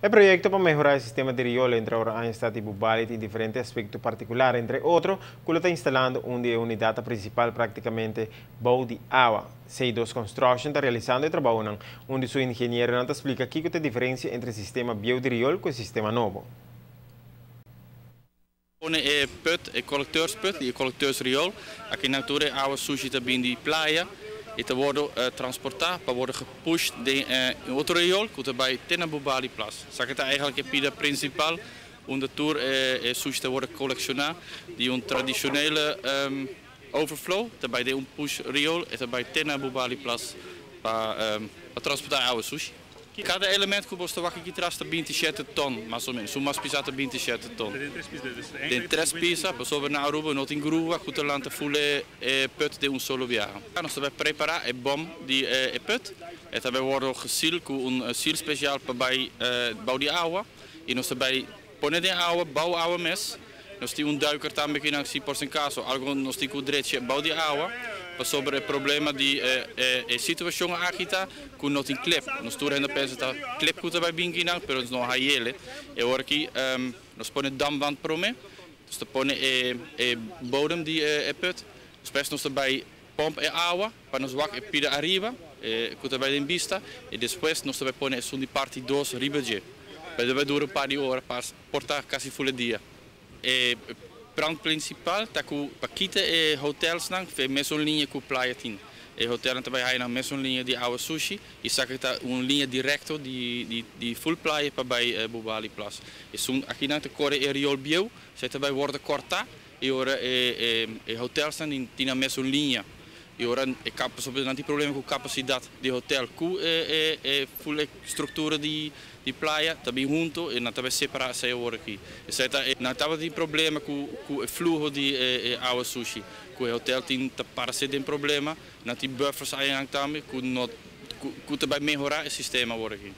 El proyecto para mejorar el sistema de riego entre ahora en estado Bubali en diferentes aspectos particulares, entre otros, que está instalando una unidad principal prácticamente bau de agua. C2 Construction está realizando el trabajo onde su ingeniero nos explica qué es la diferencia entre el sistema bio de riego y el sistema nuevo. Put, collecteursput, die collecteursriool. Aqui na altura a água suja está vindo de praia e está worden transportado para worden gepusht in outro riool, que bij Tena Bubali Plus. Zeg het eigenlijk heb je de principal onder tour suja te worden colleccionado die een traditionele overflow, bij de push riool en bij Tena Bubali Plus para transportar água suja. Cada elemento que você vai aqui traz 27 ton, mais ou menos. Uma pisa 27 ton. Tem três pisas, sobre na Aruba, não tem grua, que o talento fule put de solo viagem. Nós vamos preparar a bom de put. E também worden gesield com seal speciaal para bouw die água. E nós também ponen de água, bouw água mes. Nós temos duiker também que se por sem caso, algo nós temos que direito bouw die água. Sobre o problema de situação aqui tá com não tem clip. Nós estamos pensando que clip que vai vir aqui não, mas não há ele. E agora aqui nós põe damwand para mim, nós põe bodem de put, depois nós também pompa água para nos vac pira arriba, que também tem vista, e depois nós também põe sundi parte 2 riba de. Vai durar um par de horas para portar quase full dia. O plano principal está com paquita e hotels nang fe mesma linha com praia tin. E hotel também aí na mesma linha de água sushi e saca está uma linha direta de full praia para bei Bubali Plus. E são aqui na te corre e riol bio, se também worden cortar e ora hotels nang tem na mesma linha. E ora sobre não tem problema com capacidade de hotel com full estrutura de praia também junto e não também separar se agora aqui. Não estava de problema com o fluxo de água sushi. Com o hotel tem para ser tem problema, não tem buffers aí também, que também melhorar o sistema agora aqui.